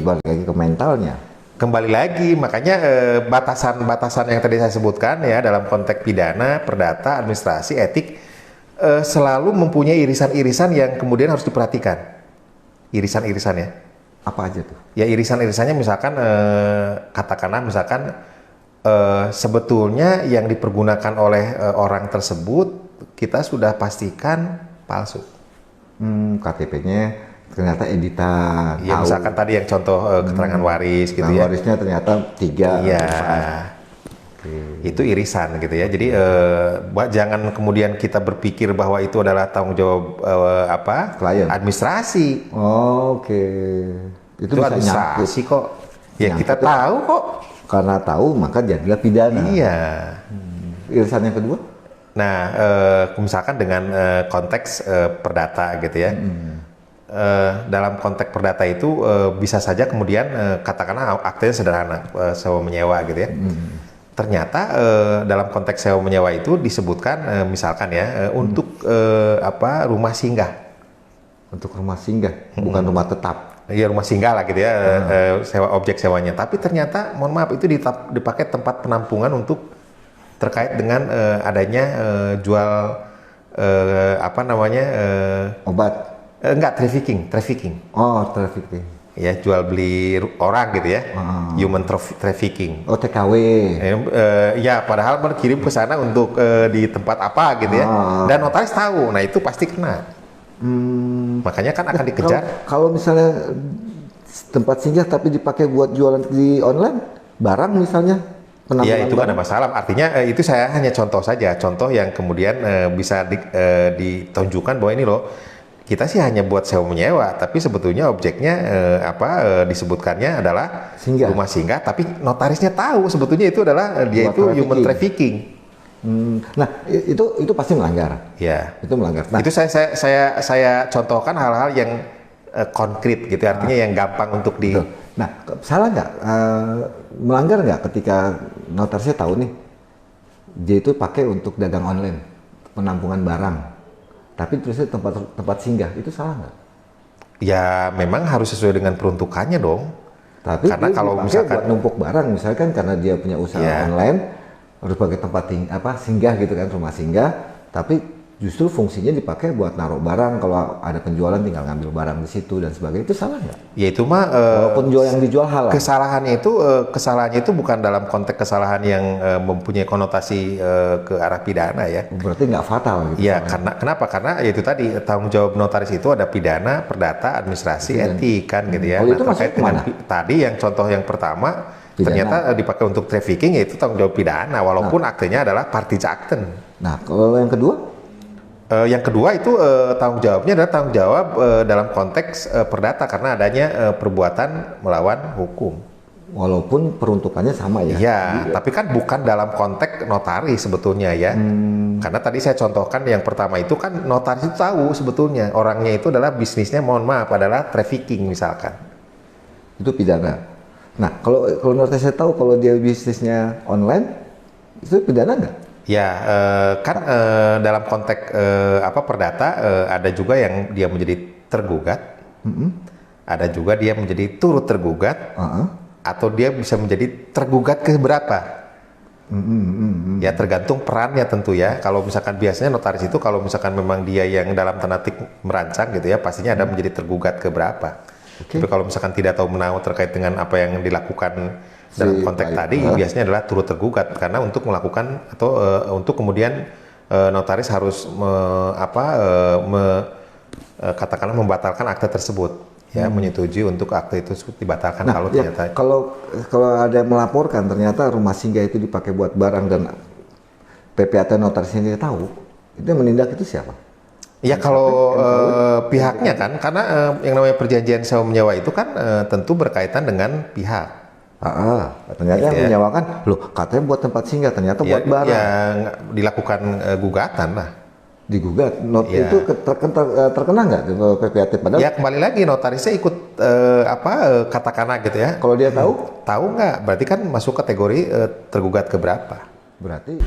balik lagi ke mentalnya. Kembali lagi, makanya batasan-batasan yang tadi saya sebutkan ya dalam konteks pidana, perdata, administrasi, etik selalu mempunyai irisan-irisan yang kemudian harus diperhatikan. Irisan-irisannya. Apa aja tuh? Ya irisan-irisannya misalkan katakanlah misalkan sebetulnya yang dipergunakan oleh orang tersebut kita sudah pastikan palsu. KTP-nya ternyata editan. Ya misalkan tadi yang contoh keterangan waris gitu ya. Warisnya ternyata 3. Iya. Itu irisan gitu ya. Jadi jangan kemudian kita berpikir bahwa itu adalah tanggung jawab klien, administrasi. Oke. Itu bisa administrasi nyangkut. kok. Ya kita tahu kok. Karena tahu maka jadilah pidana. Iya. Irisan yang kedua? Nah, misalkan dengan konteks perdata gitu ya. Dalam konteks perdata itu bisa saja kemudian katakanlah aktenya sederhana, sewa menyewa gitu ya. Ternyata dalam konteks sewa menyewa itu disebutkan misalkan ya untuk rumah singgah. Untuk rumah singgah, bukan rumah tetap. Iya rumah singgah lah gitu ya, sewa objek sewanya. Tapi ternyata mohon maaf itu dipakai tempat penampungan untuk terkait dengan adanya jual obat. Enggak, trafficking. Oh, trafficking. Ya, jual beli orang gitu ya. Human trafficking. Oh, TKW. Ya, padahal berkirim ke sana untuk di tempat apa gitu ya. Dan notaris tahu. Nah, itu pasti kena. Makanya kan akan dikejar. Kalau misalnya tempat singgah tapi dipakai buat jualan di online, barang misalnya. Ya, itu nggak ada masalah. Artinya itu saya hanya contoh saja. Contoh yang kemudian bisa ditunjukkan bahwa ini loh, kita sih hanya buat sewa menyewa, tapi sebetulnya objeknya disebutkannya adalah rumah singgah, tapi notarisnya tahu sebetulnya itu adalah dia itu human trafficking. Nah, itu pasti melanggar. Ya. Itu melanggar. Nah, itu saya contohkan hal-hal yang konkret gitu, artinya yang gampang untuk di. Nah, salah nggak melanggar nggak ketika notarisnya tahu nih dia itu pakai untuk dagang online, penampungan barang. Tapi terusnya tempat singgah, itu salah nggak? Ya memang harus sesuai dengan peruntukannya dong. Tapi karena kalau misalkan buat numpuk barang, misalkan karena dia punya usaha online, harus pakai tempat singgah gitu kan, rumah singgah. Tapi justru fungsinya dipakai buat naruh barang. Kalau ada penjualan tinggal ngambil barang di situ dan sebagainya, itu salah nggak? Ya itu mah walaupun yang dijual halal. Kesalahannya itu bukan dalam konteks kesalahan yang mempunyai konotasi ke arah pidana ya. Berarti nggak fatal gitu. Ya kenapa? Karena ya itu tadi tanggung jawab notaris itu ada pidana, perdata, administrasi, etik kan gitu ya. Itu terkait dengan tadi yang contoh yang pertama pidana. Ternyata dipakai untuk trafficking, yaitu tanggung jawab pidana walaupun aktenya adalah parties acten. Nah, kalau yang kedua? Yang kedua itu tanggung jawabnya adalah tanggung jawab dalam konteks perdata karena adanya perbuatan melawan hukum. Walaupun peruntukannya sama ya. Iya, tapi kan bukan dalam konteks notaris sebetulnya ya. Karena tadi saya contohkan yang pertama itu kan notaris itu tahu sebetulnya orangnya itu adalah bisnisnya mohon maaf adalah trafficking misalkan. Itu pidana. Nah, kalau notarisnya tahu kalau dia bisnisnya online, itu pidana nggak? Ya, dalam konteks perdata ada juga yang dia menjadi tergugat, ada juga dia menjadi turut tergugat, atau dia bisa menjadi tergugat ke berapa? Ya tergantung perannya tentu ya. Kalau misalkan biasanya notaris itu kalau misalkan memang dia yang dalam tanda petik merancang gitu ya, pastinya ada menjadi tergugat ke berapa. Tapi kalau misalkan tidak tahu menahu terkait dengan apa yang dilakukan dalam konteks tadi biasanya adalah turut tergugat karena untuk melakukan atau untuk kemudian notaris harus katakanlah membatalkan akte tersebut ya menyetujui untuk akte itu dibatalkan kalau ternyata kalau ada yang melaporkan ternyata rumah singgah itu dipakai buat barang dan PPAT notarisnya tidak tahu, itu yang menindak itu siapa? Ya kalau pihaknya kan karena yang namanya perjanjian sewa menyewa itu kan tentu berkaitan dengan pihak. Ternyata yang menyewakan, loh katanya buat tempat singgah, ternyata buat barang. Yang dilakukan gugatan lah. Digugat, itu terkena nggak PPAT? Padahal ya kembali lagi notarisnya ikut katakanlah gitu ya. Kalau dia tahu? Tahu nggak, berarti kan masuk kategori tergugat keberapa. Berarti